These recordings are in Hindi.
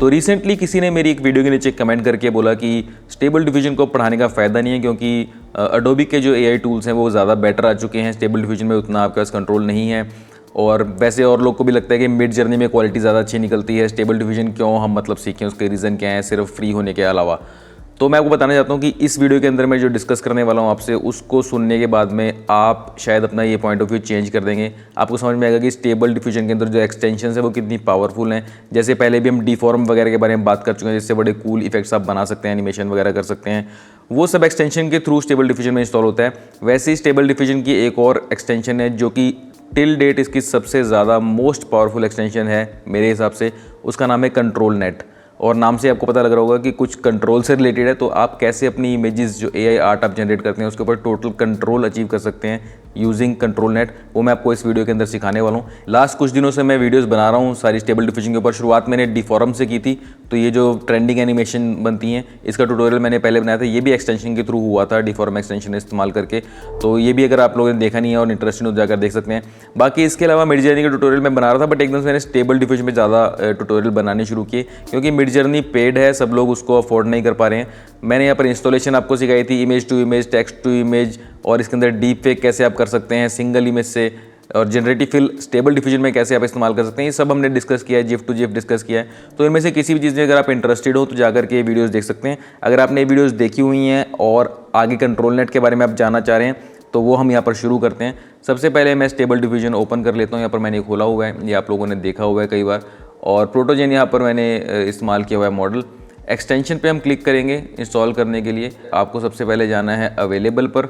तो रिसेंटली किसी ने मेरी एक वीडियो के नीचे कमेंट करके बोला कि स्टेबल डिफिजन को पढ़ाने का फ़ायदा नहीं है, क्योंकि अडोबी के जो AI टूल्स हैं वो ज़्यादा बेटर आ चुके हैं, स्टेबल डिफिजन में उतना आपके पास कंट्रोल नहीं है। और वैसे और लोग को भी लगता है कि मिड जर्नी में क्वालिटी ज़्यादा अच्छी निकलती है, स्टेबल डिफिजन क्यों हम मतलब सीखें, उसके रीज़न क्या है सिर्फ फ्री होने के अलावा। तो मैं आपको बताना चाहता हूँ कि इस वीडियो के अंदर मैं जो डिस्कस करने वाला हूँ आपसे, उसको सुनने के बाद में आप शायद अपना ये पॉइंट ऑफ व्यू चेंज कर देंगे। आपको समझ में आएगा कि स्टेबल डिफिजन के अंदर जो एक्सटेंशन है वो कितनी पावरफुल हैं। जैसे पहले भी हम डिफॉर्म वगैरह के बारे में बात कर चुके हैं, जिससे बड़े कूल इफेक्ट्स आप बना सकते हैं, एनिमेशन वगैरह कर सकते हैं, वो सब एक्सटेंशन के थ्रू स्टेबल डिफिजन में इंस्टॉल होता है। वैसे ही स्टेबल डिफिजन की एक और एक्सटेंशन है जो कि टिल डेट इसकी सबसे ज़्यादा मोस्ट पावरफुल एक्सटेंशन है मेरे हिसाब से, उसका नाम है कंट्रोल नेट। और नाम से आपको पता लग रहा होगा कि कुछ कंट्रोल से रिलेटेड है। तो आप कैसे अपनी इमेजेस जो AI आर्ट आप जनरेट करते हैं उसके ऊपर टोटल कंट्रोल अचीव कर सकते हैं यूजिंग कंट्रोल नेट, वो मैं आपको इस वीडियो के अंदर सिखाने वाला हूँ। लास्ट कुछ दिनों से मैं वीडियोस बना रहा हूँ सारी स्टेबल डिफिजन के ऊपर। शुरुआत मैंने डिफॉर्म से की थी, तो ये जो ट्रेंडिंग एनिमेशन बनती हैं इसका ट्यूटोरियल मैंने पहले बनाया था, ये भी एक्सटेंशन के थ्रू हुआ था, डिफॉर्म एक्सटेंशन इस्तेमाल करके। तो ये भी अगर आप लोगों ने देखा नहीं है और इंटरेस्टेड हो जाकर देख सकते हैं। बाकी इसके अलावा मिड जर्नी का ट्यूटोरियल मैं बना रहा था, बट एकदम से मैंने स्टेबल डिफिजन में ज़्यादा ट्यूटोरियल बनाने शुरू किए, क्योंकि मिड जर्नी पेड है, सब लोग उसको अफोर्ड नहीं कर पा रहे हैं। मैंने यहाँ पर इंस्टॉलेशन आपको सिखाई थी, image to image, text to image, और इसके अंदर डीप फेक कैसे आप कर सकते हैं सिंगल इमेज से, और जनरेटिव फिल स्टेबल डिफिजन में कैसे आप इस्तेमाल कर सकते हैं, ये सब हमने डिस्कस किया है, जिफ टू जिफ डिस्कस किया है। तो इनमें से किसी भी चीज़ में अगर आप इंटरेस्टेड हो तो जाकर के ये वीडियोस देख सकते हैं। अगर आपने ये वीडियोस देखी हुई हैं और आगे कंट्रोल नेट के बारे में आप जानना चाह रहे हैं तो वो हम यहाँ पर शुरू करते हैं। सबसे पहले मैं स्टेबल डिफिजन ओपन कर लेता हूँ, यहाँ पर मैंने खोला हुआ है, ये आप लोगों ने देखा हुआ है कई बार, और प्रोटोजन यहाँ पर मैंने इस्तेमाल किया हुआ है मॉडल। एक्सटेंशन पे हम क्लिक करेंगे इंस्टॉल करने के लिए। आपको सबसे पहले जाना है अवेलेबल पर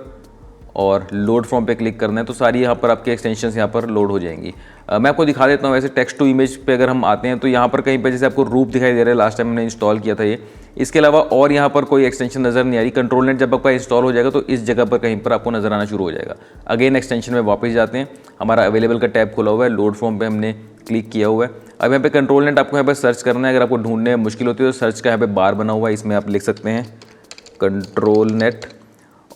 और लोड फ्रॉम पे क्लिक करना है, तो सारी यहाँ पर आपकी एक्सटेंशंस यहाँ पर लोड हो जाएंगी। मैं आपको दिखा देता हूँ। वैसे टेक्स्ट टू इमेज पे अगर हम आते हैं तो यहाँ पर कहीं पे जैसे आपको रूप दिखाई दे रहा है, लास्ट टाइम मैंने इंस्टॉल किया था ये। इसके अलावा और यहाँ पर कोई एक्सटेंशन नज़र नहीं आ रही। कंट्रोल नेट जब आपका इंस्टॉल हो जाएगा तो इस जगह पर कहीं पर आपको नज़र आना शुरू हो जाएगा। अगेन एक्सटेंशन में वापस जाते हैं, हमारा अवेलेबल का टैब खुला हुआ है, लोड फ्रॉम पे हमने क्लिक किया हुआ है। अब यहाँ पे कंट्रोल नेट आपको यहाँ पर सर्च करना है। अगर आपको ढूंढने में मुश्किल होती है तो सर्च का यहाँ पे बार बना हुआ है, इसमें आप लिख सकते हैं कंट्रोल नेट,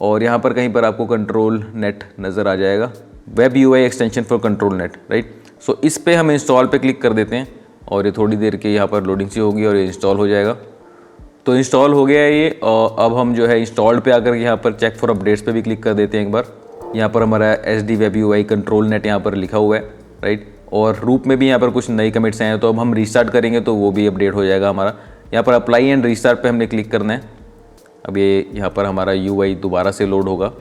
और यहाँ पर कहीं पर आपको कंट्रोल नेट नज़र आ जाएगा, web UI extension for control net, right. So इस पे हम इंस्टॉल पे क्लिक कर देते हैं और ये थोड़ी देर के यहाँ पर लोडिंग सी होगी और ये इंस्टॉल हो जाएगा। तो इंस्टॉल हो गया है ये। और अब हम जो है इंस्टॉल्ड पे आकर यहाँ पर चेक फॉर अपडेट्स पे भी क्लिक कर देते हैं एक बार। यहाँ पर हमारा SD web UI control net यहाँ पर लिखा हुआ है, राइट। और रूप में भी यहाँ पर कुछ नई कमिट्स हैं, तो अब हम रीस्टार्ट करेंगे तो वो भी अपडेट हो जाएगा हमारा। यहाँ पर अप्लाई एंड रीस्टार्ट पे हमने क्लिक करना है। अब ये यहाँ पर हमारा UI दोबारा से लोड होगा,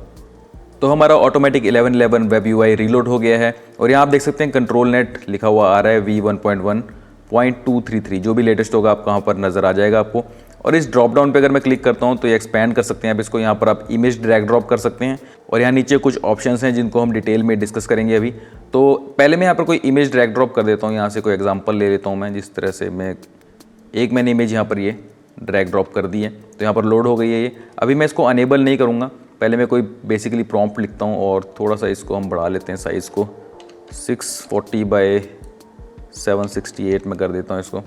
तो हमारा ऑटोमेटिक 1111 वेब UI रीलोड हो गया है। और यहाँ आप देख सकते हैं कंट्रोल नेट लिखा हुआ आ रहा है V1.1.233, जो भी लेटेस्ट होगा आपको यहाँ पर नज़र आ जाएगा आपको। और इस ड्रॉप डाउन पे अगर मैं क्लिक करता हूँ तो ये एक्सपैंड कर सकते हैं आप इसको। यहाँ पर आप इमेज ड्रैग ड्रॉप कर सकते हैं, और यहाँ नीचे कुछ ऑप्शंस हैं जिनको हम डिटेल में डिस्कस करेंगे अभी। तो पहले मैं यहाँ पर कोई इमेज ड्रैग ड्रॉप कर देता हूँ, यहाँ से कोई एग्जाम्पल ले लेता हूँ मैं। जिस तरह से मैंने इमेज यहाँ पर ये ड्रैग ड्रॉप कर दी है, तो यहाँ पर लोड हो गई है ये। अभी मैं इसको अनेबल नहीं करूँगा, पहले मैं कोई बेसिकली प्रॉम्प्ट लिखता हूँ और थोड़ा सा इसको हम बढ़ा लेते हैं साइज़ को, 640 बाय 768 में कर देता हूँ इसको।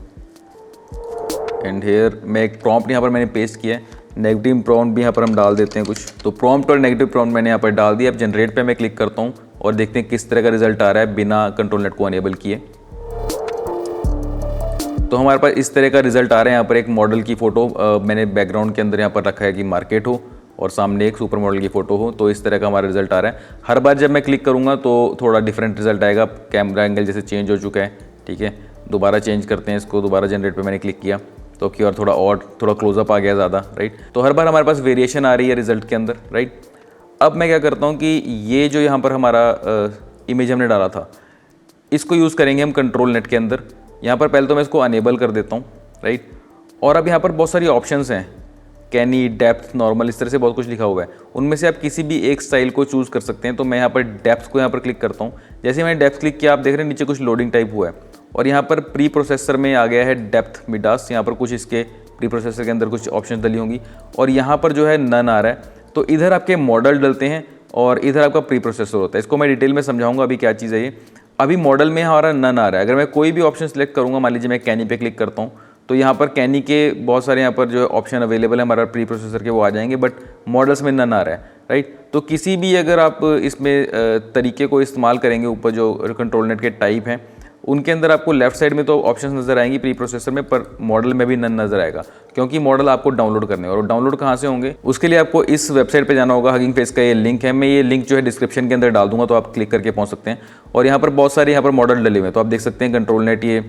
एंड हेयर मैं एक प्रॉम्प्ट यहाँ पर मैंने पेस्ट किया है, नेगेटिव प्रॉम्प्ट भी यहाँ पर हम डाल देते हैं कुछ। तो प्रॉम्प्ट और नेगेटिव प्रॉम्प्ट मैंने यहाँ पर डाल दिया। अब जनरेट पे मैं क्लिक करता हूँ और देखते हैं किस तरह का रिजल्ट आ रहा है बिना कंट्रोल नेट को अनेबल किए। तो हमारे पास इस तरह का रिजल्ट आ रहा है। यहाँ पर एक मॉडल की फ़ोटो मैंने बैकग्राउंड के अंदर यहाँ पर रखा है कि मार्केट हो, और सामने एक सुपर मॉडल की फ़ोटो हो। तो इस तरह का हमारा रिजल्ट आ रहा है। हर बार जब मैं क्लिक करूँगा तो थोड़ा डिफरेंट रिजल्ट आएगा। कैमरा एंगल जैसे चेंज हो चुका है, ठीक है। दोबारा चेंज करते हैं इसको, दोबारा जनरेट पे मैंने क्लिक किया तो कि और थोड़ा क्लोजअप आ गया ज़्यादा, राइट। तो हर बार हमारे पास वेरिएशन आ रही है रिजल्ट के अंदर, राइट। अब मैं क्या करता हूँ कि ये जो यहाँ पर हमारा इमेज हमने डाला था, इसको यूज़ करेंगे हम कंट्रोल नेट के अंदर। यहाँ पर पहले तो मैं इसको अनेबल कर देता हूँ, राइट। और अब यहाँ पर बहुत सारी ऑप्शंस हैं, कैनी, डेप्थ, नॉर्मल, इस तरह से बहुत कुछ लिखा हुआ है। उनमें से आप किसी भी एक स्टाइल को चूज़ कर सकते हैं। तो मैं यहाँ पर डेप्थ को यहाँ पर क्लिक करता हूँ। जैसे मैंने डेप्थ क्लिक किया, आप देख रहे हैं नीचे कुछ लोडिंग टाइप हुआ है, और यहाँ पर प्री प्रोसेसर में आ गया है डेप्थ मिडास। यहाँ पर कुछ इसके प्री प्रोसेसर के अंदर कुछ ऑप्शन डली होंगी, और यहाँ पर जो है नन आ रहा है। तो इधर आपके मॉडल डलते हैं और इधर आपका प्री प्रोसेसर होता है। इसको मैं डिटेल में समझाऊंगा अभी क्या चीज़ है ये। अभी मॉडल में हमारा नन आ रहा है। अगर मैं कोई भी ऑप्शन सेलेक्ट करूँगा, मान लीजिए मैं कैनी पे क्लिक करता हूँ, तो यहाँ पर कैनी के बहुत सारे यहाँ पर जो ऑप्शन अवेलेबल है हमारा प्री प्रोसेसर के, वो आ जाएंगे, बट मॉडल्स में नन आ रहा है, राइट। तो किसी भी अगर आप इसमें तरीके को इस्तेमाल करेंगे, ऊपर जो कंट्रोल नेट के टाइप हैं उनके अंदर आपको लेफ्ट साइड में तो ऑप्शंस नज़र आएंगी प्री प्रोसेसर में, पर मॉडल में भी नन नज़र आएगा, क्योंकि मॉडल आपको डाउनलोड करने हैं। और डाउनलोड कहाँ से होंगे, उसके लिए आपको इस वेबसाइट पे जाना होगा। हगिंग फेस का ये लिंक है, मैं ये लिंक जो है डिस्क्रिप्शन के अंदर डाल दूंगा, तो आप क्लिक करके पहुँच सकते हैं। और यहाँ पर बहुत सारे यहाँ पर मॉडल डले हुए हैं, तो आप देख सकते हैं कंट्रोल नेट ये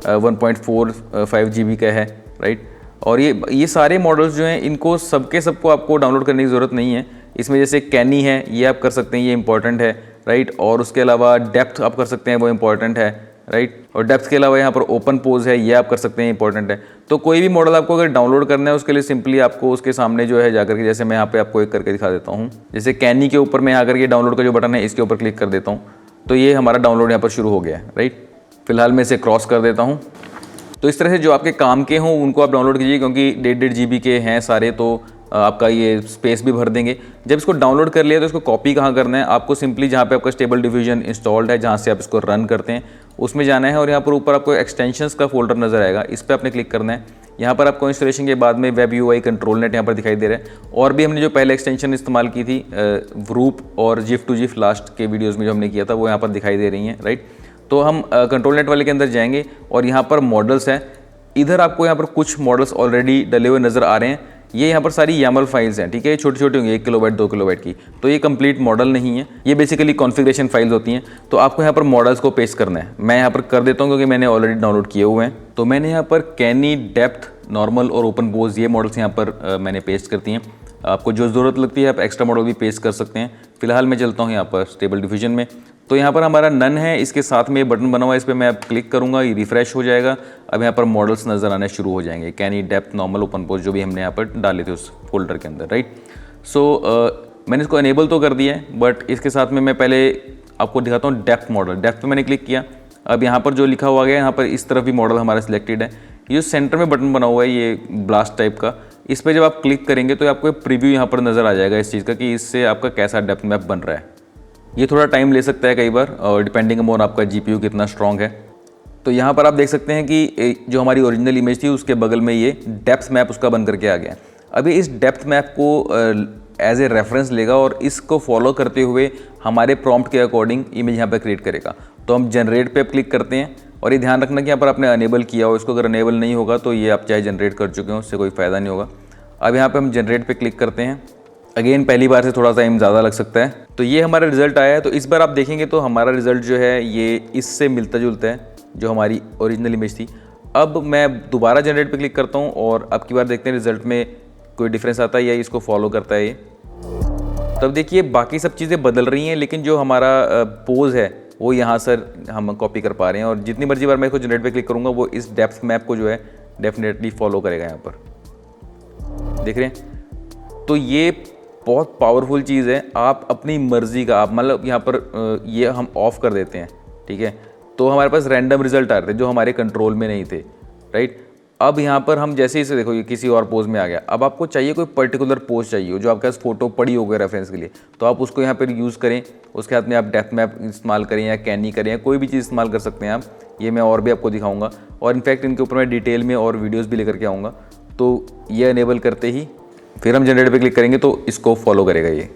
1.45 GB का है, राइट। और ये सारे मॉडल्स जो हैं इनको सबको आपको डाउनलोड करने की ज़रूरत नहीं है। इसमें जैसे कैनी है, ये आप कर सकते हैं, ये इंपॉर्टेंट है, राइट। और उसके अलावा डेप्थ आप कर सकते हैं, वो इंपॉर्टेंट है, राइट। और डेप्थ के अलावा यहाँ पर ओपन पोज है, ये आप कर सकते हैं, इंपॉर्टेंट है। तो कोई भी मॉडल आपको अगर डाउनलोड करना है, उसके लिए सिंपली आपको उसके सामने जो है जाकर के, जैसे मैं यहाँ पे आपको एक करके दिखा देता हूँ, जैसे कैनी के ऊपर मैं आकर के डाउनलोड का जो बटन है इसके ऊपर क्लिक कर देता हूँ, तो ये हमारा डाउनलोड यहाँ पर शुरू हो गया है, राइट। फिलहाल मैं इसे क्रॉस कर देता हूँ। तो इस तरह से जो आपके काम के हों उनको आप डाउनलोड कीजिए, क्योंकि 1.5 GB के हैं सारे, तो आपका ये स्पेस भी भर देंगे। जब इसको डाउनलोड कर लिया तो इसको कॉपी कहाँ करना है, आपको सिंपली जहाँ पे आपका स्टेबल डिफ्यूजन इंस्टॉल्ड है, जहाँ से आप इसको रन करते हैं उसमें जाना है। और यहाँ पर ऊपर आपको एक्सटेंशंस का फोल्डर नज़र आएगा, इस पर आपने क्लिक करना है। यहाँ पर आपको इंस्टॉलेशन के बाद में वेब UI कंट्रोल नेट यहाँ पर दिखाई दे रहा है। और भी हमने जो पहले एक्सटेंशन इस्तेमाल की थी व्रूप और GIF2GIF लास्ट के वीडियोज़ में जो हमने किया था, वो यहाँ पर दिखाई दे रही हैं, राइट। तो हम कंट्रोल नेट वाले के अंदर जाएंगे और यहाँ पर मॉडल्स हैं। इधर आपको यहाँ पर कुछ मॉडल्स ऑलरेडी डले हुए नज़र आ रहे हैं। ये यहाँ पर सारी YAML फाइल्स हैं, ठीक है। ये छोटी छोटी होंगी, 1 किलोबाइट 2 किलोबाइट की, तो ये कंप्लीट मॉडल नहीं है, ये बेसिकली कॉन्फ़िगरेशन फाइल्स होती हैं। तो आपको यहाँ पर मॉडल्स को पेस्ट करना है। मैं यहाँ पर कर देता हूँ क्योंकि मैंने ऑलरेडी डाउनलोड किए हुए हैं। तो मैंने यहाँ पर कैनी, डेप्थ, नॉर्मल और ओपन पोज ये मॉडल्स यहाँ पर मैंने पेस्ट करती हैं। आपको जो ज़रूरत लगती है आप एक्स्ट्रा मॉडल भी पेस्ट कर सकते हैं। फिलहाल मैं चलता हूँ यहाँ पर स्टेबल डिफिजन में। तो यहाँ पर हमारा नन है, इसके साथ में ये बटन बना हुआ है, इस पर मैं अब क्लिक करूँगा, ये रिफ्रेश हो जाएगा। अब यहाँ पर मॉडल्स नज़र आने शुरू हो जाएंगे, कैनी, डेप्थ, नॉर्मल, ओपन पोज, जो भी हमने यहाँ पर डाले थे उस फोल्डर के अंदर, राइट। सो मैंने इसको एनेबल तो कर दिया है, बट इसके साथ में मैं पहले आपको दिखाता हूँ डेप्थ मॉडल। डेप्थ पे मैंने क्लिक किया, अब यहाँ पर जो लिखा हुआ गया, यहाँ पर इस तरफ भी मॉडल हमारा सिलेक्टेड है। ये जो सेंटर में बटन बना हुआ है, ये ब्लास्ट टाइप का, इस पर जब आप क्लिक करेंगे तो आपको एक प्रीव्यू यहाँ पर नज़र आ जाएगा इस चीज़ का, कि इससे आपका कैसा डेप्थ मैप बन रहा है। ये थोड़ा टाइम ले सकता है कई बार, और डिपेंडिंग अपॉन आपका GPU कितना स्ट्रॉन्ग है। तो यहाँ पर आप देख सकते हैं कि जो हमारी ओरिजिनल इमेज थी उसके बगल में ये डेप्थ मैप उसका बन करके आ गया। अभी इस डेप्थ मैप को एज ए रेफरेंस लेगा और इसको फॉलो करते हुए हमारे प्रॉम्प्ट के अकॉर्डिंग इमेज यहाँ पर क्रिएट करेगा। तो हम जनरेट पे क्लिक करते हैं, और ये ध्यान रखना कि यहाँ पर आपने अनेबल किया हो इसको। अगर अनेबल नहीं होगा तो ये आप चाहे जनरेट कर चुके हो, उससे कोई फ़ायदा नहीं होगा। अब यहाँ पे हम जनरेट पे क्लिक करते हैं। अगेन पहली बार से थोड़ा सा टाइम ज़्यादा लग सकता है। तो ये हमारा रिजल्ट आया है। तो इस बार आप देखेंगे तो हमारा रिजल्ट जो है ये इससे मिलता जुलता है जो हमारी ओरिजिनल इमेज थी। अब मैं दोबारा जनरेट पे क्लिक करता हूँ और अब की बार देखते हैं रिजल्ट में कोई डिफरेंस आता है या इसको फॉलो करता है ये। तब देखिए बाकी सब चीज़ें बदल रही हैं, लेकिन जो हमारा पोज है वो यहाँ सर हम कॉपी कर पा रहे हैं। और जितनी मर्जी बार मैं इसको जनरेट पे क्लिक करूँगा वो इस डेप्थ मैप को जो है डेफिनेटली फॉलो करेगा। यहाँ पर देख रहे हैं, तो ये बहुत पावरफुल चीज़ है। आप अपनी मर्ज़ी का आप मतलब यहाँ पर ये हम ऑफ़ कर देते हैं, ठीक है। तो हमारे पास रैंडम रिजल्ट आ रहे थे जो हमारे कंट्रोल में नहीं थे, राइट। अब यहाँ पर हम जैसे इसे देखो ये किसी और पोज में आ गया। अब आपको चाहिए कोई पर्टिकुलर पोज चाहिए हो जो आपके पास फोटो पड़ी हो गई रेफरेंस के लिए, तो आप उसको यहाँ पर यूज़ करें। उसके हाथ में आप डेप्थ मैप इस्तेमाल करें या कैनी करें या कोई भी चीज़ इस्तेमाल कर सकते हैं आप। ये मैं और भी आपको दिखाऊंगा, और इनफैक्ट इनके ऊपर मैं डिटेल में और वीडियोज़ भी लेकर के आऊँगा। तो ये अनेबल करते ही फिर हम जनरेट पे क्लिक करेंगे तो इसको फॉलो करेगा ये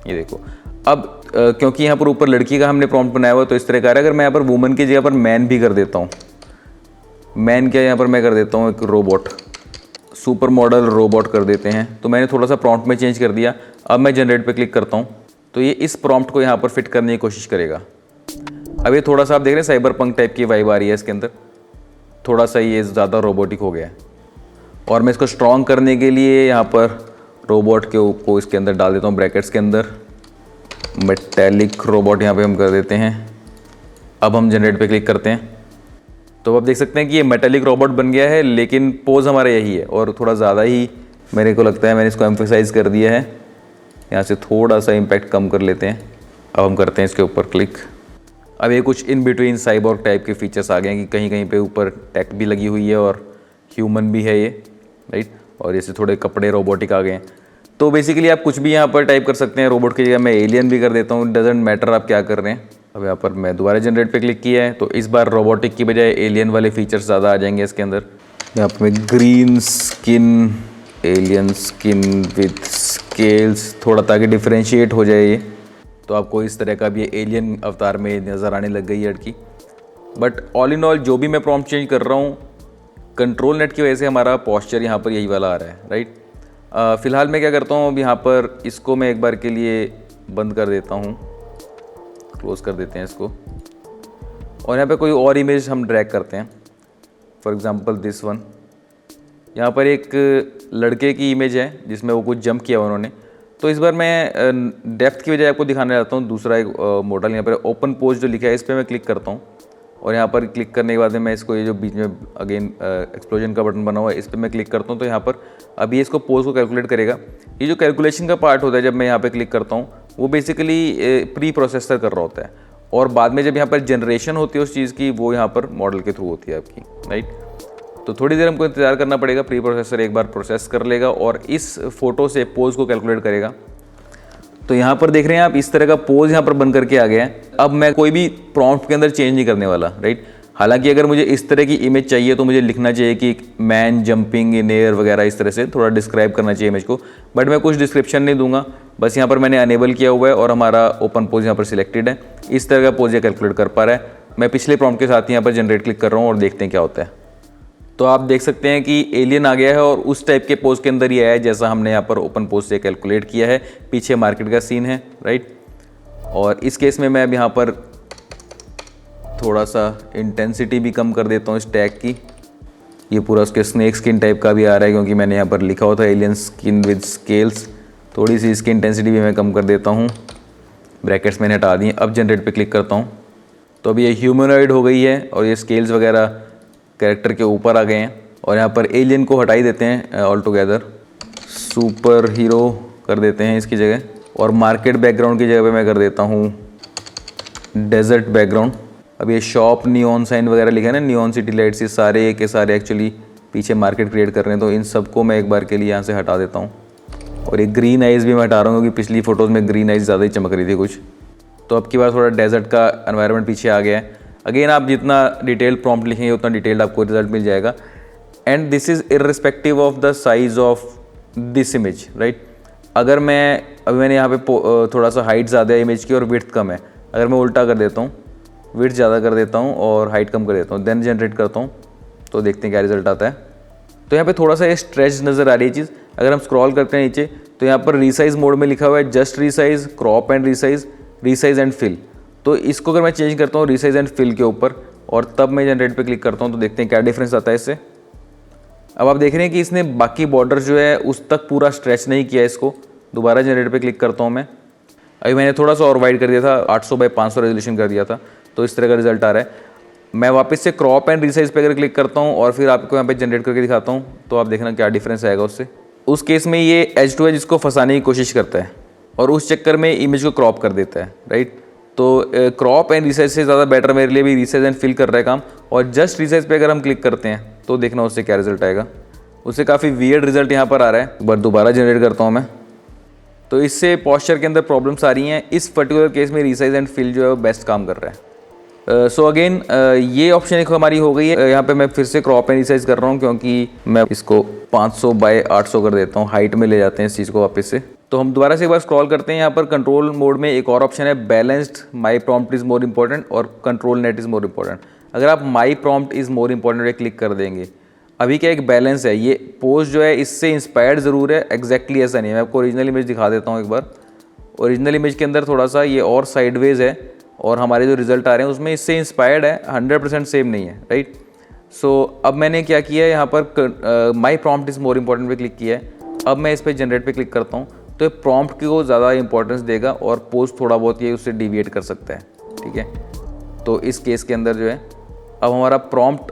देखो। अब क्योंकि यहाँ पर ऊपर लड़की का हमने प्रॉम्प्ट बनाया हुआ तो इस तरह का है। अगर मैं यहाँ पर वुमन की जगह पर मैन भी कर देता हूँ, मैन क्या यहाँ पर मैं कर देता हूँ एक रोबोट, सुपर मॉडल रोबोट कर देते हैं। तो मैंने थोड़ा सा प्रॉम्प्ट में चेंज कर दिया। अब मैं जनरेट पे क्लिक करता हूँ तो ये इस प्रॉम्प्ट को यहाँ पर फिट करने की कोशिश करेगा। अब ये थोड़ा सा आप देख रहे हैं साइबर पंक टाइप की वाइब आ रही है इसके अंदर, थोड़ा सा ये ज़्यादा रोबोटिक हो गया है। और मैं इसको स्ट्रॉन्ग करने के लिए यहाँ पर रोबोट को इसके अंदर डाल देता हूँ ब्रैकेट्स के अंदर, मेटेलिक रोबोट यहाँ पे हम कर देते हैं। अब हम जनरेट पे क्लिक करते हैं तो आप देख सकते हैं कि ये मेटेलिक रोबोट बन गया है, लेकिन पोज हमारा यही है और थोड़ा ज़्यादा ही मेरे को लगता है मैंने इसको एम्फेसाइज कर दिया है। यहाँ से थोड़ा सा इम्पैक्ट कम कर लेते हैं। अब हम करते हैं इसके ऊपर क्लिक। अब ये कुछ इन बिटवीन साइबोर्ग टाइप के फीचर्स आ गए हैं कि कहीं कहीं पे ऊपर टेक भी लगी हुई है और ह्यूमन भी है ये, राइट। और जैसे थोड़े कपड़े रोबोटिक आ गए हैं। तो बेसिकली आप कुछ भी यहाँ पर टाइप कर सकते हैं। रोबोट की जगह मैं एलियन भी कर देता हूँ, डजेंट मैटर आप क्या कर रहे हैं। अब यहाँ पर मैं दोबारा जनरेट पे क्लिक किया है तो इस बार रोबोटिक की बजाय एलियन वाले फीचर्स ज़्यादा आ जाएंगे इसके अंदर। यहाँ पर green skin, alien skin with scales, थोड़ा ताकि डिफ्रेंशिएट हो जाए ये। तो आपको इस तरह का भी एलियन अवतार में नज़र आने लग गई है लड़की। बट ऑल इन ऑल जो भी मैं प्रॉम्प्ट चेंज कर रहा हूँ, कंट्रोल नेट की वजह से हमारा पॉस्चर यहाँ पर यही वाला आ रहा है, राइट। फ़िलहाल मैं क्या करता हूँ, अब यहाँ पर इसको मैं एक बार के लिए बंद कर देता हूँ, क्लोज़ कर देते हैं इसको, और यहाँ पे कोई और इमेज हम ड्रैग करते हैं। फॉर एग्ज़ाम्पल दिस वन, यहाँ पर एक लड़के की इमेज है जिसमें वो कुछ जंप किया उन्होंने। तो इस बार मैं डेप्थ की वजह आपको दिखाने जाता हूँ। दूसरा एक मॉडल यहाँ पर ओपन पोज जो लिखा है, इस पर मैं क्लिक करता हूँ, और यहाँ पर क्लिक करने के बाद में मैं इसको, ये जो बीच में अगेन एक्सप्लोजन का बटन बना हुआ है, इस पर मैं क्लिक करता हूँ। तो यहाँ पर अभी इसको पोज को कैलकुलेट करेगा। ये जो कैलकुलेशन का पार्ट होता है, जब मैं यहाँ पर क्लिक करता हूँ, वो बेसिकली प्री प्रोसेसर कर रहा होता है, और बाद में जब यहाँ पर जनरेशन होती है उस चीज़ की, वो यहाँ पर मॉडल के थ्रू होती है आपकी, राइट। तो थोड़ी देर हमको इंतज़ार करना पड़ेगा, प्री प्रोसेसर एक बार प्रोसेस कर लेगा और इस फोटो से पोज को कैलकुलेट करेगा। तो यहाँ पर देख रहे हैं आप, इस तरह का पोज यहाँ पर बन करके आ गया है। अब मैं कोई भी प्रॉम्प्ट के अंदर चेंज नहीं करने वाला, राइट। हालांकि अगर मुझे इस तरह की इमेज चाहिए तो मुझे लिखना चाहिए कि मैन जंपिंग इन एयर वगैरह, इस तरह से थोड़ा डिस्क्राइब करना चाहिए इमेज को, बट मैं कुछ डिस्क्रिप्शन नहीं दूंगा। बस यहाँ पर मैंने अनेबल किया हुआ है और हमारा ओपन पोज यहाँ पर सिलेक्टेड है। इस तरह का पोज ये कैलकुलेट कर पा रहा है। मैं पिछले प्रॉम्प्ट के साथ यहाँ पर जनरेट क्लिक कर रहा हूँ और देखते हैं क्या होता है। तो आप देख सकते हैं कि एलियन आ गया है और उस टाइप के पोज के अंदर ही आया है जैसा हमने यहाँ पर ओपन पोज से कैलकुलेट किया है। पीछे मार्केट का सीन है, राइट। और इस केस में मैं अब यहाँ पर थोड़ा सा इंटेंसिटी भी कम कर देता हूँ इस टैग की। ये पूरा उसके स्नेक स्किन टाइप का भी आ रहा है, क्योंकि मैंने यहाँ पर लिखा हुआ था एलियन स्किन विद स्केल्स। थोड़ी सी इसकी इंटेंसिटी भी मैं कम कर देता हूँ। ब्रैकेट्स मैंने हटा दिए। अब जनरेट पे क्लिक करता हूँ तो अभी ये ह्यूमनॉइड हो गई है और ये स्केल्स वगैरह कैरेक्टर के ऊपर आ गए हैं। और यहाँ पर एलियन को हटा ही देते हैं ऑल टुगेदर, सुपर हीरो कर देते हैं इसकी जगह, और मार्केट बैकग्राउंड की जगह पे मैं कर देता हूँ डेजर्ट बैकग्राउंड। अब ये शॉप नियॉन साइन वगैरह लिखा है ना, नियॉन सिटी लाइट्स, ये सारे के सारे एक्चुअली पीछे मार्केट क्रिएट कर रहे हैं। तो इन सबको मैं एक बार के लिए यहाँ से हटा देता हूँ। और ये ग्रीन आइज़ भी मैं हटा रहा हूँ क्योंकि पिछली फ़ोटोज़ में ग्रीन आइज़ ज़्यादा ही चमक रही थी कुछ। तो अब की बार थोड़ा डेजर्ट का एनवायरनमेंट पीछे आ गया है। अगेन आप जितना डिटेल प्रॉम्प्ट लिखेंगे उतना डिटेल्ड आपको रिजल्ट मिल जाएगा। And this is irrespective of the size of this image, right. अगर मैं अभी मैंने यहाँ पे थोड़ा सा हाइट ज़्यादा है इमेज की और विड्थ कम है, अगर मैं उल्टा कर देता हूँ, विड्थ ज़्यादा कर देता हूँ और हाइट कम कर देता हूँ, देन जनरेट करता हूँ, तो देखते हैं क्या रिजल्ट आता है। तो यहाँ पे थोड़ा सा ये स्ट्रेच नज़र आ रही है चीज़। अगर हम स्क्रॉल करते हैं नीचे तो यहाँ पर रीसाइज मोड में लिखा हुआ है just resize, crop and resize, resize and fill. तो इसको अगर मैं चेंज करता हूँ रीसाइज एंड फिल के ऊपर और तब मैं जनरेट पे क्लिक करता हूँ, तो देखते हैं क्या डिफरेंस आता है इससे। अब आप देख रहे हैं कि इसने बाकी बॉर्डर जो है उस तक पूरा स्ट्रेच नहीं किया इसको। दोबारा जनरेट पे क्लिक करता हूँ मैं। अभी मैंने थोड़ा सा और वाइड कर दिया था, 800 बाई 500 रेजोल्यूशन कर दिया था, तो इस तरह का रिजल्ट आ रहा है। मैं वापस से क्रॉप एंड रीसाइज पे अगर क्लिक करता हूँ और फिर आपको यहाँ पे जनरेट करके दिखाता हूँ, तो आप देखना क्या डिफरेंस आएगा उससे। उस केस में ये एज टू एज इसको फंसाने की कोशिश करता है और उस चक्कर में इमेज को क्रॉप कर देता है, राइट। तो क्रॉप एंड रिसाइज से ज़्यादा बेटर मेरे लिए भी रिसाइज एंड फिल कर रहा है काम। और जस्ट रिसाइज पे अगर हम क्लिक करते हैं तो देखना उससे क्या रिजल्ट आएगा। उससे काफ़ी वियर्ड रिजल्ट यहाँ पर आ रहा है। एक बार दोबारा जनरेट करता हूँ मैं, तो इससे पॉस्चर के अंदर प्रॉब्लम्स आ रही हैं। इस पर्टिकुलर केस में रिसाइज एंड फिल जो है वो बेस्ट काम कर रहा है। सो अगेन ये ऑप्शन एक हमारी हो गई है। यहाँ पे मैं फिर से क्रॉप एंड रिसाइज कर रहा हूँ क्योंकि मैं इसको 500 बाय 800 कर देता हूँ, हाइट में ले जाते हैं इस चीज़ को वापस से। तो हम दोबारा से एक बार स्क्रॉल करते हैं। यहाँ पर कंट्रोल मोड में एक और ऑप्शन है balanced, my prompt is more important और control net is more important. अगर आप my prompt is more important पे क्लिक कर देंगे, अभी क्या एक बैलेंस है। ये पोस्ट जो है इससे इंस्पायर्ड ज़रूर है, एग्जैक्टली ऐसा नहीं है। मैं आपको ओरिजिनल इमेज दिखा देता हूँ एक बार। ओरिजिनल इमेज के अंदर थोड़ा सा ये और साइडवेज है और हमारे जो रिजल्ट आ रहे हैं उसमें इससे इंस्पायर्ड है, 100% सेम नहीं है, राइट। सो अब मैंने क्या किया है, यहाँ पर माई प्रॉम्प्ट इज़ मोर इंपॉर्टेंट पे क्लिक किया है। अब मैं इस पर जनरेट पे क्लिक करता हूँ तो ये प्रॉम्प्ट को ज़्यादा इंपॉर्टेंस देगा और पोस्ट थोड़ा बहुत ये उससे डिविएट कर सकता है, ठीक है। तो इस केस के अंदर जो है अब हमारा प्रॉम्प्ट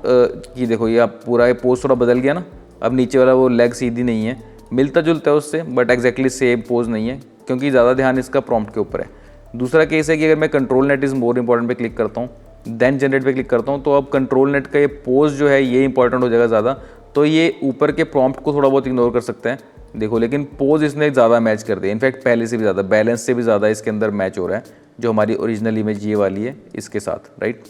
की देखो ये अब पूरा ये पोज थोड़ा बदल गया ना। अब नीचे वाला वो लेग सीधी नहीं है, मिलता जुलता है उससे, बट एग्जैक्टली सेम पोज नहीं है क्योंकि ज़्यादा ध्यान इसका प्रॉम्प्ट के ऊपर है। दूसरा केस है कि अगर मैं control net is more important पे क्लिक करता हूँ, देन जनरेट पे क्लिक करता हूँ, तो अब कंट्रोल नेट का ये पोज जो है ये इंपॉर्टेंट हो जाएगा ज़्यादा। तो ये ऊपर के प्रॉम्प्ट को थोड़ा बहुत इग्नोर कर सकते हैं, देखो, लेकिन पोज इसने ज़्यादा मैच कर दिया। इनफैक्ट पहले से भी ज़्यादा, बैलेंस से भी ज़्यादा इसके अंदर मैच हो रहा है जो हमारी ओरिजिनल इमेज ये वाली है इसके साथ, राइट।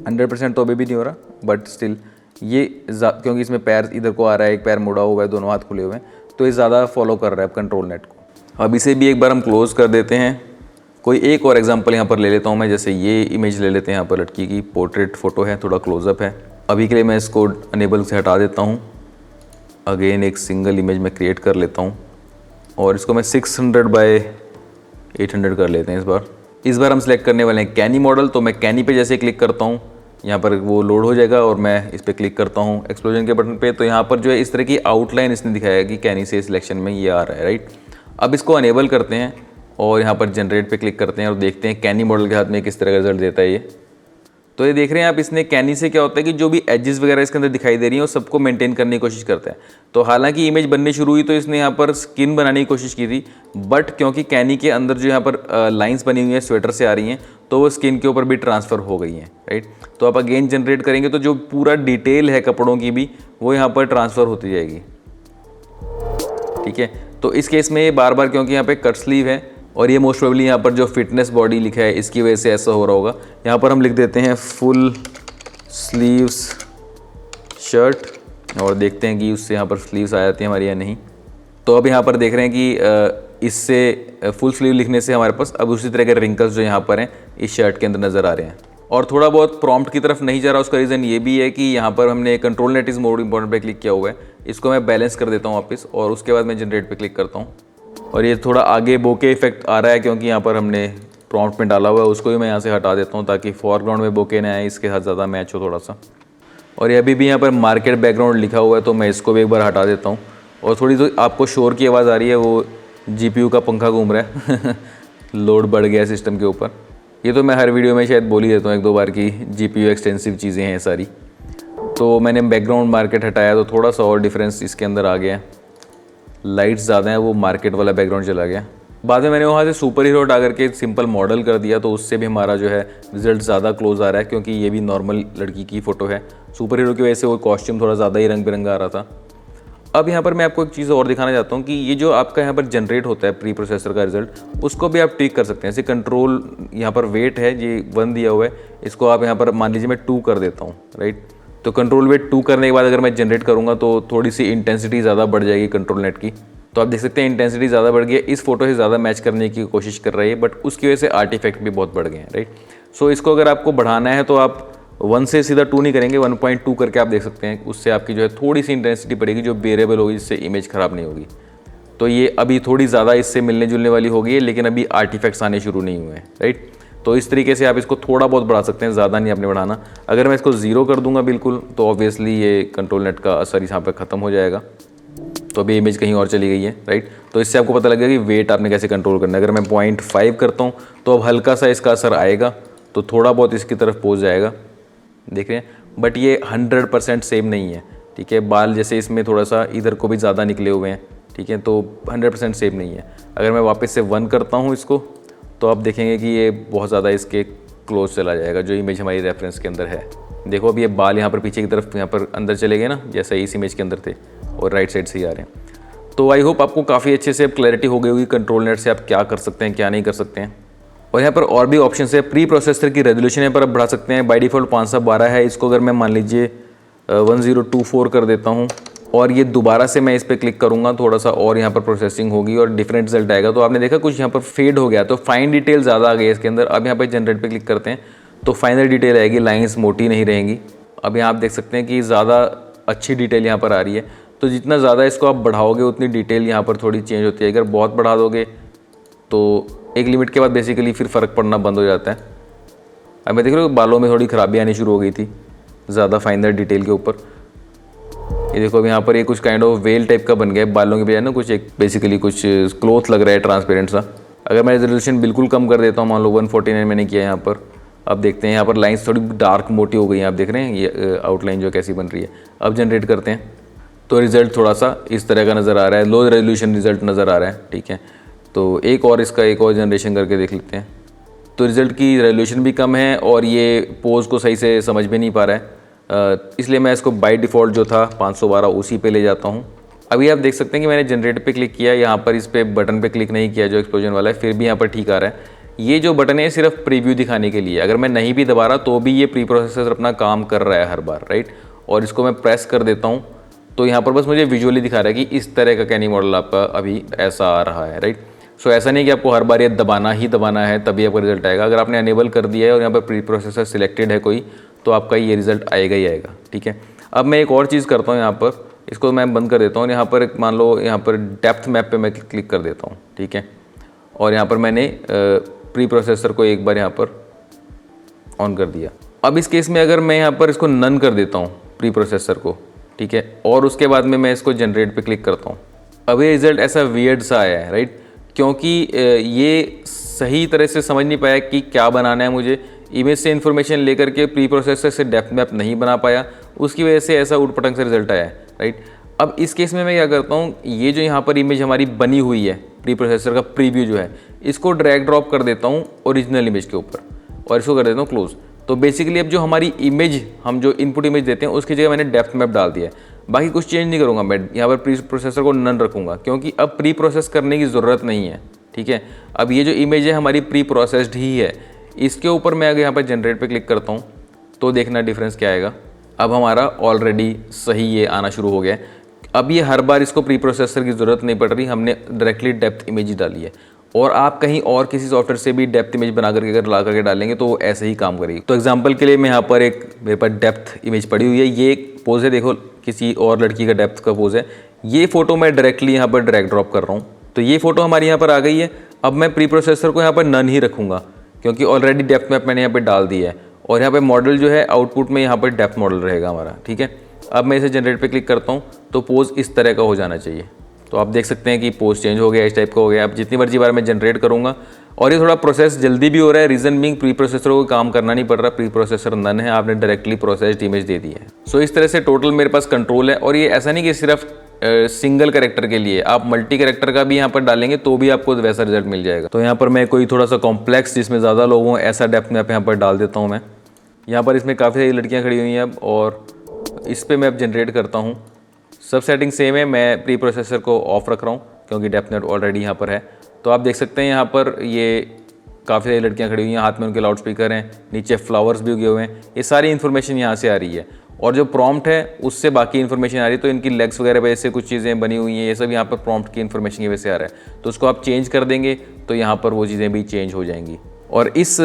100% तो अभी भी नहीं हो रहा, बट स्टिल ये क्योंकि इसमें पैर इधर को आ रहा है, एक पैर मुड़ा हुआ है, दोनों हाथ खुले हुए हैं, तो ये ज़्यादा फॉलो कर रहा है कंट्रोल नेट को। अब इसे भी एक बार हम क्लोज़ कर देते हैं कोई एक और एग्जांपल यहाँ पर ले लेता हूँ मैं, जैसे ये इमेज ले लेते हैं, यहाँ पर लड़की की पोर्ट्रेट फ़ोटो है, थोड़ा क्लोजअप है। अभी के लिए मैं इसको अनेबल से हटा देता हूँ। अगेन एक सिंगल इमेज मैं क्रिएट कर लेता हूँ और इसको मैं 600 बाय 800 कर लेते हैं इस बार हम सेलेक्ट करने वाले हैं कैनी मॉडल। तो मैं कैनी पे जैसे क्लिक करता हूँ, यहाँ पर वो लोड हो जाएगा और मैं इस पर क्लिक करता हूँ एक्सप्लोजन के बटन पे, तो यहाँ पर जो है इस तरह की आउटलाइन इसने दिखाया है कि कैनी से सिलेक्शन में ये आ रहा है, राइट। अब इसको अनेबल करते हैं और यहाँ पर जनरेट पे क्लिक करते हैं और देखते हैं कैनी मॉडल के हाथ में किस तरह का रिजल्ट देता है ये। तो ये देख रहे हैं आप, इसने कैनी से क्या होता है कि जो भी एजेस वगैरह इसके अंदर दिखाई दे रही हैं वो सबको मेंटेन करने की कोशिश करता है। तो हालांकि इमेज बननी शुरू हुई तो इसने यहाँ पर स्किन बनाने की कोशिश की थी, बट क्योंकि कैनी के अंदर जो यहाँ पर लाइंस बनी हुई हैं स्वेटर से आ रही हैं, तो वो स्किन के ऊपर भी ट्रांसफ़र हो गई हैं, राइट। तो आप अगेन जनरेट करेंगे तो जो पूरा डिटेल है कपड़ों की भी वो यहाँ पर ट्रांसफ़र होती जाएगी, ठीक है। तो इस केस में ये बार बार, क्योंकि यहाँ पे कट स्लीव है और ये मोस्ट प्रोबेबली यहाँ पर जो फिटनेस बॉडी लिखा है इसकी वजह से ऐसा हो रहा होगा। यहाँ पर हम लिख देते हैं फुल स्लीव्स शर्ट और देखते हैं कि उससे यहाँ पर स्लीव्स आ जाती हैं हमारी या नहीं। तो अब यहाँ पर देख रहे हैं कि इससे फुल स्लीव लिखने से हमारे पास अब उसी तरह के रिंकल्स जो यहाँ पर हैं इस शर्ट के अंदर नज़र आ रहे हैं। और थोड़ा बहुत प्रॉम्प्ट की तरफ नहीं जा रहा, उसका रीज़न ये भी है कि यहाँ पर हमने control net is more important पे क्लिक किया हुआ है। इसको मैं बैलेंस कर देता हूँ वापस और उसके बाद मैं जनरेट पे क्लिक करता हूँ और ये थोड़ा आगे बोके इफेक्ट आ रहा है क्योंकि यहाँ पर हमने प्रॉम्प्ट में डाला हुआ है, उसको भी मैं यहाँ से हटा देता हूँ ताकि फोरग्राउंड में बोके ना आए, इसके साथ ज़्यादा मैच हो थोड़ा सा। और ये अभी भी यहाँ पर मार्केट बैकग्राउंड लिखा हुआ है तो मैं इसको भी एक बार हटा देता हूँ। और थोड़ी तो आपको शोर की आवाज़ आ रही है, वो GPU का पंखा घूम रहा है लोड बढ़ गया सिस्टम के ऊपर। ये तो मैं हर वीडियो में शायद बोल ही देता हूँ एक दो बार की GPU एक्सटेंसिव चीज़ें हैं सारी। तो मैंने बैकग्राउंड मार्केट हटाया तो थोड़ा सा और डिफरेंस इसके अंदर आ गया, लाइट्स ज़्यादा हैं, वो मार्केट वाला बैकग्राउंड चला गया। बाद में मैंने वहाँ से सुपर हीरो हटा करके सिंपल मॉडल कर दिया तो उससे भी हमारा जो है रिजल्ट ज़्यादा क्लोज आ रहा है, क्योंकि ये भी नॉर्मल लड़की की फ़ोटो है। सुपर हीरो की वजह से वो कॉस्ट्यूम थोड़ा ज़्यादा ही रंग बिरंगा आ रहा था। अब यहाँ पर मैं आपको एक चीज़ और दिखाना चाहता हूँ कि ये जो आपका यहाँ पर जनरेट होता है प्री प्रोसेसर का रिजल्ट, उसको भी आप ट्विक कर सकते हैं। जैसे कंट्रोल यहाँ पर वेट है, ये 1 दिया हुआ है, इसको आप यहाँ पर मान लीजिए मैं 2 कर देता हूँ, राइट। तो कंट्रोल वेट 2 करने के बाद अगर मैं जनरेट करूँगा तो थोड़ी सी इंटेंसिटी ज़्यादा बढ़ जाएगी कंट्रोल नेट की। तो आप देख सकते हैं इंटेंसिटी ज़्यादा बढ़ गई है, इस फोटो से ज़्यादा मैच करने की कोशिश कर रही है, बट उसकी वजह से आर्टिफैक्ट भी बहुत बढ़ गए हैं, राइट। सो इसको अगर आपको बढ़ाना है तो आप 1 से सीधा 2 नहीं करेंगे, 1.2 करके आप देख सकते हैं। उससे आपकी जो है थोड़ी सी इंटेंसिटी बढ़ेगी जो बेरेबल होगी, जिससे इमेज ख़राब नहीं होगी। तो ये अभी थोड़ी ज़्यादा इससे मिलने जुलने वाली होगी, लेकिन अभी आर्टिफैक्ट्स आने शुरू नहीं हुए हैं, राइट। तो इस तरीके से आप इसको थोड़ा बहुत बढ़ा सकते हैं, ज़्यादा नहीं आपने बढ़ाना। अगर मैं इसको 0 कर दूंगा बिल्कुल तो ऑब्वियसली ये कंट्रोल नेट का असर यहाँ पर ख़त्म हो जाएगा। तो अभी इमेज कहीं और चली गई है, राइट। तो इससे आपको पता लगेगा कि वेट आपने कैसे कंट्रोल करना है। अगर मैं 0.5 करता हूँ तो अब हल्का सा इसका असर आएगा, तो थोड़ा बहुत इसकी तरफ पहुँच जाएगा, देख रहे हैं। बट ये 100% सेम नहीं है, ठीक है। बाल जैसे इसमें थोड़ा सा इधर को भी ज़्यादा निकले हुए हैं, ठीक है, तो 100% सेम नहीं है। अगर मैं वापस से 1 करता हूँ इसको तो आप देखेंगे कि ये बहुत ज़्यादा इसके क्लोज चला जाएगा जो इमेज हमारी रेफरेंस के अंदर है। देखो अब ये बाल यहाँ पर पीछे की तरफ यहाँ पर अंदर चले गए ना, जैसे इस इमेज के अंदर थे, और राइट साइड से ही आ रहे हैं। तो आई होप आपको काफ़ी अच्छे से अब क्लैरिटी हो गई होगी कंट्रोल नेट से आप क्या कर सकते हैं, क्या नहीं कर सकते हैं। और यहाँ पर और भी ऑप्शन है। प्री प्रोसेसर की रेजोल्यूशन यहाँ पर आप बढ़ा सकते हैं। बाय डिफ़ॉल्ट 512 है, इसको अगर मैं मान लीजिए 1024 कर देता हूँ और ये दोबारा से मैं इस पर क्लिक करूँगा, थोड़ा सा और यहाँ पर प्रोसेसिंग होगी और डिफरेंट रिजल्ट आएगा। तो आपने देखा कुछ यहाँ पर फेड हो गया, तो फाइन डिटेल ज़्यादा आ गई इसके अंदर। अब यहाँ पर जनरेट पे क्लिक करते हैं तो फाइनल डिटेल आएगी, लाइन्स मोटी नहीं रहेंगी। अब यहाँ आप देख सकते हैं कि ज़्यादा अच्छी डिटेल यहाँ पर आ रही है। तो जितना ज़्यादा इसको आप बढ़ाओगे उतनी डिटेल यहाँ पर थोड़ी चेंज होती है। अगर बहुत बढ़ा दोगे तो एक लिमिट के बाद बेसिकली फिर फ़र्क पड़ना बंद हो जाता है। अब मैं देख रहा हूँ बालों में थोड़ी ख़राबी आनी शुरू हो गई थी ज़्यादा फाइनल डिटेल के ऊपर। ये देखो अब यहाँ पर ये कुछ काइंड ऑफ वेल टाइप का बन गया है, बालों के बजाय ना कुछ एक बेसिकली कुछ क्लॉथ लग रहा है ट्रांसपेरेंट सा। अगर मैं रेजोल्यूशन बिल्कुल कम कर देता हूँ, मान लो 149 मैंने किया यहाँ पर, अब देखते हैं यहाँ पर लाइंस थोड़ी डार्क मोटी हो गई हैं। आप देख रहे हैं ये आउटलाइन जो कैसी बन रही है। अब जनरेट करते हैं तो रिज़ल्ट थोड़ा सा इस तरह का नज़र आ रहा है, लो रेजोल्यूशन रिज़ल्ट नज़र आ रहा है, ठीक है। तो एक और जनरेशन करके देख लेते हैं। तो रिज़ल्ट की रेजोल्यूशन भी कम है और ये पोज को सही से समझ में नहीं पा रहा है, इसलिए मैं इसको बाय डिफ़ॉल्ट जो था 512 उसी पे ले जाता हूँ। अभी आप देख सकते हैं कि मैंने जनरेट पे क्लिक किया, यहाँ पर इस पे बटन पे क्लिक नहीं किया जो एक्सप्लोजन वाला है, फिर भी यहाँ पर ठीक आ रहा है। ये जो बटन है सिर्फ प्रीव्यू दिखाने के लिए, अगर मैं नहीं भी दबा रहा तो भी ये प्री प्रोसेसर अपना काम कर रहा है हर बार, राइट। और इसको मैं प्रेस कर देता हूँ तो यहाँ पर बस मुझे विजुअली दिखा रहा है कि इस तरह का कैनी मॉडल आपका अभी ऐसा आ रहा है, राइट। सो ऐसा नहीं कि आपको हर बार ये दबाना ही दबाना है तभी आपका रिजल्ट आएगा। अगर आपने अनेबल कर दिया है और यहाँ पर प्री प्रोसेसर सिलेक्टेड है कोई, तो आपका ये रिजल्ट आएगा ही आएगा, ठीक है। अब मैं एक और चीज़ करता हूँ, यहाँ पर इसको मैं बंद कर देता हूँ। यहाँ पर मान लो यहाँ पर डेप्थ मैप पे मैं क्लिक कर देता हूँ, ठीक है। और यहाँ पर मैंने प्री प्रोसेसर को एक बार यहाँ पर ऑन कर दिया। अब इस केस में अगर मैं यहाँ पर इसको नन कर देता हूँ प्री प्रोसेसर को, ठीक है, और उसके बाद में मैं इसको जनरेट पे क्लिक करता हूँ, अब ये रिज़ल्ट ऐसा वियर्ड सा आया है, राइट, क्योंकि ये सही तरह से समझ नहीं पाया कि क्या बनाना है मुझे। इमेज से इन्फॉर्मेशन लेकर के प्री प्रोसेसर से डेप्थ मैप नहीं बना पाया, उसकी वजह से ऐसा उटपटंग से रिजल्ट आया है, राइट। अब इस केस में मैं क्या करता हूँ, ये जो यहाँ पर इमेज हमारी बनी हुई है प्री प्रोसेसर का प्रीव्यू जो है, इसको ड्रैग ड्रॉप कर देता हूँ ओरिजिनल इमेज के ऊपर और इसको कर देता हूँ क्लोज। तो बेसिकली अब जो हमारी इमेज, हम जो इनपुट इमेज देते हैं उसकी जगह मैंने डेप्थ मैप डाल दिया है। बाकी कुछ चेंज नहीं करूँगा, मैं यहाँ पर प्री प्रोसेसर को नन रखूँगा क्योंकि अब प्री प्रोसेस करने की ज़रूरत नहीं है, ठीक है। अब ये जो इमेज है हमारी प्री प्रोसेस्ड ही है। इसके ऊपर मैं अगर यहाँ पर जनरेट पे क्लिक करता हूँ तो देखना डिफरेंस क्या आएगा। अब हमारा ऑलरेडी सही ये आना शुरू हो गया है। अब ये हर बार इसको प्री प्रोसेसर की ज़रूरत नहीं पड़ रही, हमने डायरेक्टली डेप्थ इमेज डाली है। और आप कहीं और किसी सॉफ्टवेयर से भी डेप्थ इमेज बना करके अगर ला करके डालेंगे तो वो ऐसे ही काम करेगी। तो एग्जांपल के लिए मैं यहाँ पर मेरे पास डेप्थ इमेज पड़ी हुई है, ये एक पोज है, देखो किसी और लड़की का डेप्थ का पोज है। ये फ़ोटो मैं डायरेक्टली यहाँ पर ड्रैग ड्रॉप कर रहा हूँ, तो ये फ़ोटो हमारी यहाँ पर आ गई है। अब मैं प्री प्रोसेसर को यहाँ पर नन ही रखूँगा क्योंकि ऑलरेडी डेप्थ मैप मैंने यहाँ पर डाल दिया है और यहाँ पर मॉडल जो है आउटपुट में यहाँ पर डेप्थ मॉडल रहेगा हमारा, ठीक है। अब मैं इसे जनरेट पे क्लिक करता हूँ तो पोज इस तरह का हो जाना चाहिए। तो आप देख सकते हैं कि पोज चेंज हो गया, इस टाइप का हो गया। अब जितनी मर्जी बार मैं जनरेट करूँगा और ये थोड़ा प्रोसेस जल्दी भी हो रहा है, रीज़न बीइंग प्री प्रोसेसर को काम करना नहीं पड़ रहा, प्री प्रोसेसर नन है, आपने डायरेक्टली प्रोसेस्ड इमेज दे दी है। सो इस तरह से टोटल मेरे पास कंट्रोल है। और ये ऐसा नहीं कि सिर्फ सिंगल कैरेक्टर के लिए, आप मल्टी कैरेक्टर का भी यहाँ पर डालेंगे तो भी आपको वैसा रिजल्ट मिल जाएगा। तो यहाँ पर मैं कोई थोड़ा सा कॉम्प्लेक्स जिसमें ज़्यादा लोग हों ऐसा डेप्थ मैप यहाँ पर डाल देता हूँ मैं। यहाँ पर इसमें काफ़ी सारी लड़कियाँ खड़ी हुई हैं अब, और इस पर मैं अब जनरेट करता हूँ। सब सेटिंग सेम है, मैं प्री प्रोसेसर को ऑफ रख रहा हूँ क्योंकि डेप्थ मैप ऑलरेडी यहाँ पर है। तो आप देख सकते हैं यहाँ पर ये काफ़ी सारी लड़कियाँ खड़ी हुई हैं, हाथ में उनके लाउड स्पीकर हैं, नीचे फ्लावर्स भी उगे हुए हैं। ये सारी इन्फॉर्मेशन यहाँ से आ रही है और जो प्रॉम्प्ट है उससे बाकी इन्फॉर्मेशन आ रही है। तो इनकी लेग्स वगैरह वजह से कुछ चीज़ें बनी हुई हैं, ये सब यहाँ पर प्रॉम्प्ट की इन्फॉर्मेशन की वजह से आ रहा है। तो उसको आप चेंज कर देंगे तो यहाँ पर वो चीज़ें भी चेंज हो जाएंगी। और इस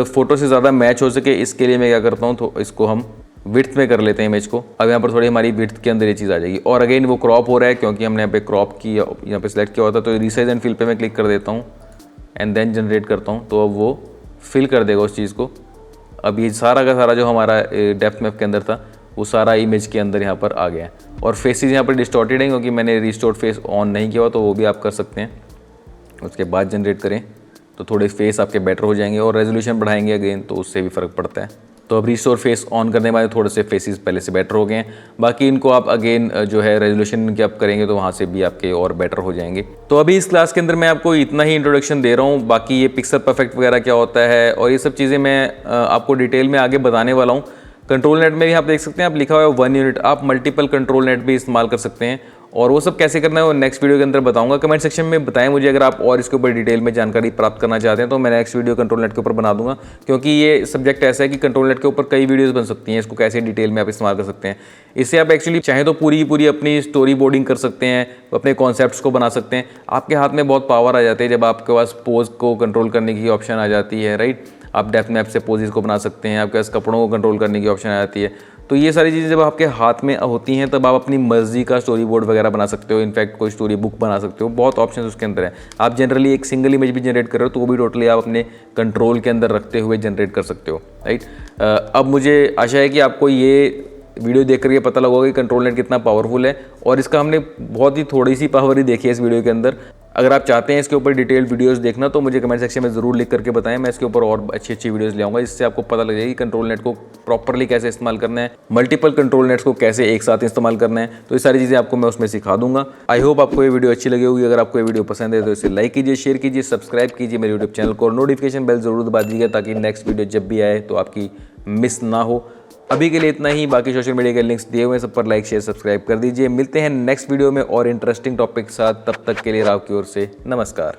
फोटो से ज़्यादा मैच हो सके इसके लिए मैं क्या करता हूँ, तो इसको हम विड्थ में कर लेते हैं इमेज को। अब यहाँ पर थोड़ी हमारी विड्थ के अंदर ये चीज़ आ जाएगी। और अगेन वो क्रॉप हो रहा है क्योंकि हमने यहाँ पे क्रॉप की, यहाँ पे सिलेक्ट किया होता है। तो रिसाइज एंड फिल पे मैं क्लिक कर देता हूँ एंड देन जनरेट करता हूँ, तो अब वो फिल कर देगा उस चीज़ को। अब ये सारा का सारा जो हमारा डेप्थ मैप के अंदर था वो सारा इमेज के अंदर यहाँ पर आ गया है। और फेसेस यहाँ पर डिस्टॉर्टेड हैं क्योंकि मैंने रिस्टोर्ड फेस ऑन नहीं किया हुआ, तो वो भी आप कर सकते हैं। उसके बाद जनरेट करें तो थोड़े फेस आपके बेटर हो जाएंगे, और रेजोल्यूशन बढ़ाएंगे अगेन तो उससे भी फ़र्क पड़ता है। तो अब रिस्टोर फेस ऑन करने वाले थोड़े से फेसेस पहले से बेटर हो गए हैं। बाकी इनको आप अगेन जो है रेजोल्यूशन के आप करेंगे तो वहाँ से भी आपके और बेटर हो जाएंगे। तो अभी इस क्लास के अंदर मैं आपको इतना ही इंट्रोडक्शन दे रहा हूँ। बाकी ये पिक्सल परफेक्ट वगैरह क्या होता है और ये सब चीज़ें मैं आपको डिटेल में आगे बताने वाला हूँ। कंट्रोल नेट में भी आप देख सकते हैं, आप लिखा हुआ है 1 यूनिट, आप मल्टीपल कंट्रोल नेट भी इस्तेमाल कर सकते हैं। और वो सब कैसे करना है वो नेक्स्ट वीडियो के अंदर बताऊंगा। कमेंट सेक्शन में बताएं मुझे अगर आप और इसके ऊपर डिटेल में जानकारी प्राप्त करना चाहते हैं, तो मैं नेक्स्ट वीडियो कंट्रोल नेट के ऊपर बना दूंगा। क्योंकि ये सब्जेक्ट ऐसा है कि कंट्रोल नेट के ऊपर कई वीडियोस बन सकती हैं, इसको कैसे डिटेल में आप इस्तेमाल कर सकते हैं। इससे आप एक्चुअली चाहे तो पूरी की पूरी अपनी स्टोरी बोर्डिंग कर सकते हैं, अपने कॉन्सेप्ट्स को बना सकते हैं। आपके हाथ में बहुत पावर आ जाती है जब आपके पास पोज को कंट्रोल करने की ऑप्शन आ जाती है, राइट। आप डेप्थ मैप से पोजेस को बना सकते हैं, आपके पास कपड़ों को कंट्रोल करने की ऑप्शन आ जाती है। तो ये सारी चीज़ें जब आपके हाथ में होती हैं तब आप अपनी मर्जी का स्टोरी बोर्ड वगैरह बना सकते हो, इनफैक्ट कोई स्टोरी बुक बना सकते हो। बहुत ऑप्शन उसके अंदर है। आप जनरली एक सिंगल इमेज भी जनरेट कर रहे हो तो वो भी टोटली आप अपने कंट्रोल के अंदर रखते हुए जनरेट कर सकते हो, राइट। अब मुझे आशा है कि आपको ये वीडियो देख करके पता लगा कि कंट्रोल नेट कितना पावरफुल है, और इसका हमने बहुत ही थोड़ी सी पावर ही देखी है इस वीडियो के अंदर। अगर आप चाहते हैं इसके ऊपर डिटेल्ड वीडियोस देखना तो मुझे कमेंट सेक्शन में ज़रूर लिख करके बताएं, मैं इसके ऊपर और अच्छी अच्छी वीडियोस ले आऊँगा, जिससे आपको पता लग जाएगी कंट्रोल नेट को प्रॉपरली कैसे इस्तेमाल करना है, मल्टीपल कंट्रोल नेट्स को कैसे एक साथ इस्तेमाल करना है। तो ये सारी चीज़ें आपको मैं उसमें सिखा दूंगा। आई होप आपको ये वीडियो अच्छी लगी होगी। अगर आपको ये वीडियो पसंद है तो इसे लाइक कीजिए, शेयर कीजिए, सब्सक्राइब कीजिए मेरे यूट्यूब चैनल को, और नोटिफिकेशन बेल जरूर दबा दीजिएगा ताकि नेक्स्ट वीडियो जब भी आए तो आपकी मिस ना हो। अभी के लिए इतना ही। बाकी सोशल मीडिया के लिंक्स दिए हुए हैं, सब पर लाइक शेयर सब्सक्राइब कर दीजिए। मिलते हैं नेक्स्ट वीडियो में और इंटरेस्टिंग टॉपिक के साथ। तब तक के लिए राव की ओर से नमस्कार।